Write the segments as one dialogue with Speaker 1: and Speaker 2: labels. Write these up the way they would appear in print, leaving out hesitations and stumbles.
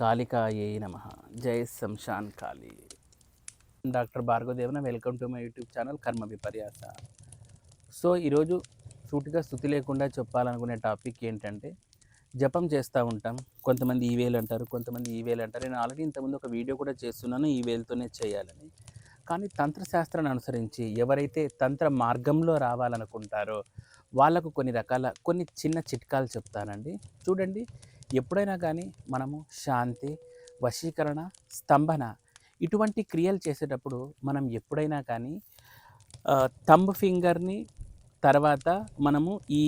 Speaker 1: కాళికాయై నమః. జై శంషాన్ కాళీ. డాక్టర్ భార్గవదేవన. Welcome to my YouTube channel Karma Viparyasa. So ఈరోజు సూటిగా స్థుతి లేకుండా చెప్పాలనుకునే టాపిక్ ఏంటంటే, జపం చేస్తూ ఉంటాం. కొంతమంది ఈ వేలు అంటారు, కొంతమంది ఈ వేలు అంటారు. నేను ఆల్రెడీ ఇంతకుముందు ఒక వీడియో కూడా చేస్తున్నాను ఈ వేలుతోనే చేయాలని. కానీ తంత్రశాస్త్రాన్ని అనుసరించి ఎవరైతే తంత్ర మార్గంలో రావాలనుకుంటారో వాళ్ళకు కొన్ని చిన్న చిట్కాలు చెప్తానండి. చూడండి, ఎప్పుడైనా కానీ మనము శాంతి, వశీకరణ, స్తంభన ఇటువంటి క్రియలు చేసేటప్పుడు మనం ఎప్పుడైనా కానీ థంబ్ ఫింగర్ని, తర్వాత మనము ఈ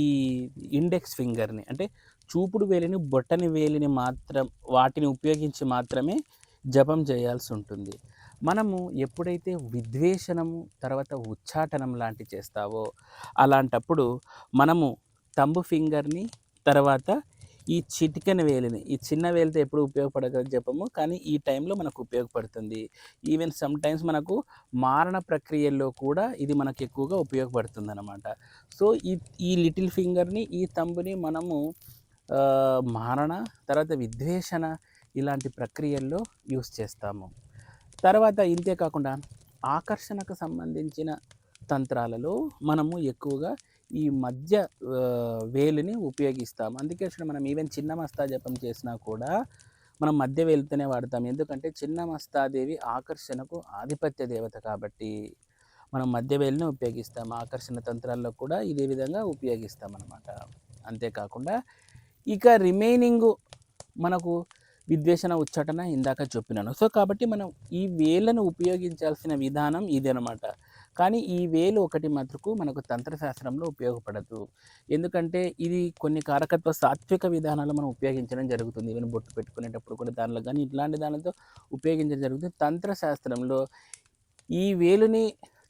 Speaker 1: ఇండెక్స్ ఫింగర్ని అంటే చూపుడు వేలిని, బొట్టని వేలిని మాత్రం వాటిని ఉపయోగించి మాత్రమే జపం చేయాల్సి ఉంటుంది. మనము ఎప్పుడైతే విద్వేషణము, తర్వాత ఉచ్చాటనం లాంటివి చేస్తావో అలాంటప్పుడు మనము థంబ్ ఫింగర్ని, తర్వాత ఈ చిటికెన వేలిని, ఈ చిన్న వేలితో ఎప్పుడు ఉపయోగపడక జపము, కానీ ఈ టైంలో మనకు ఉపయోగపడుతుంది. ఈవెన్ సమ్ టైమ్స్ మనకు మారణ ప్రక్రియల్లో కూడా ఇది మనకు ఎక్కువగా ఉపయోగపడుతుంది అన్నమాట. సో ఈ లిటిల్ ఫింగర్ని, ఈ థంబ్ని మనము మారణ, తర్వాత విద్వేషణ ఇలాంటి ప్రక్రియల్లో యూస్ చేస్తాము. తర్వాత ఇంతే కాకుండా ఆకర్షణకు సంబంధించిన తంత్రాలలో మనము ఎక్కువగా ఈ మధ్య వేలుని ఉపయోగిస్తాము. అందుకే మనం ఈవెన్ చిన్న మస్తా జపం చేసినా కూడా మనం మధ్య వేలుతోనే వాడతాం. ఎందుకంటే చిన్న మస్తాదేవి ఆకర్షణకు ఆధిపత్య దేవత కాబట్టి మనం మధ్య వేలుని ఉపయోగిస్తాం. ఆకర్షణ తంత్రాల్లో కూడా ఇదే విధంగా ఉపయోగిస్తాం అన్నమాట. అంతేకాకుండా ఇక రిమైనింగ్ మనకు విద్వేషణ, ఉచ్చాటన ఇందాక చెప్పినాను. సో కాబట్టి మనం ఈ వేళ్ళను ఉపయోగించాల్సిన విధానం ఇదనమాట. కానీ ఈ వేలు ఒకటి మటుకు మనకు తంత్రశాస్త్రంలో ఉపయోగపడదు. ఎందుకంటే ఇది కొన్ని కారకత్వ సాత్విక విధానాలు మనం ఉపయోగించడం జరుగుతుంది. ఈవెన్ బొట్టు పెట్టుకునేటప్పుడు కూడా దానిలో కానీ ఇట్లాంటి దానితో ఉపయోగించడం జరుగుతుంది. తంత్రశాస్త్రంలో ఈ వేలుని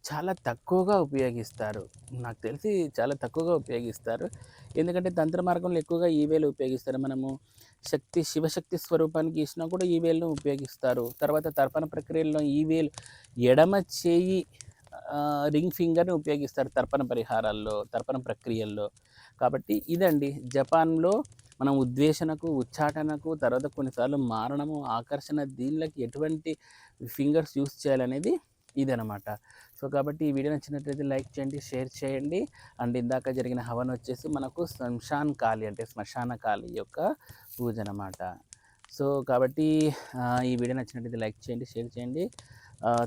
Speaker 1: చాలా తక్కువగా ఉపయోగిస్తారు. నాకు తెలిసి చాలా తక్కువగా ఉపయోగిస్తారు. ఎందుకంటే తంత్ర మార్గంలో ఎక్కువగా ఈ వేలు ఉపయోగిస్తారు. మనము శివశక్తి స్వరూపానికి ఇచ్చినా కూడా ఈ వేలును ఉపయోగిస్తారు. తర్వాత తర్పణ ప్రక్రియలో ఈ వేలు, ఎడమ చేయి రింగ్ ఫింగర్ని ఉపయోగిస్తారు తర్పణ పరిహారాల్లో, తర్పణ ప్రక్రియల్లో. కాబట్టి ఇదండి జపాన్లో మనం ఉద్వేషణకు, ఉచ్చాటనకు, తర్వాత కొన్నిసార్లు మారణము, ఆకర్షణ దీనిలకి ఎటువంటి ఫింగర్స్ యూస్ చేయాలనేది ఇదనమాట. సో కాబట్టి ఈ వీడియో నచ్చినట్లయితే లైక్ చేయండి, షేర్ చేయండి. అండ్ ఇందాక జరిగిన హవన్ వచ్చేసి మనకు శ్మశాన్ కాళీ అంటే శ్మశాన కాళీ యొక్క పూజ అనమాట. సో కాబట్టి ఈ వీడియో నచ్చినట్లయితే లైక్ చేయండి, షేర్ చేయండి.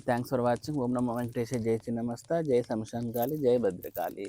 Speaker 1: Thanks for watching. ఓం నమో వెంకటేశ. జై చిన్నమస్త, జై శ్మశాన్ కాళీ, జై భద్రకాళి.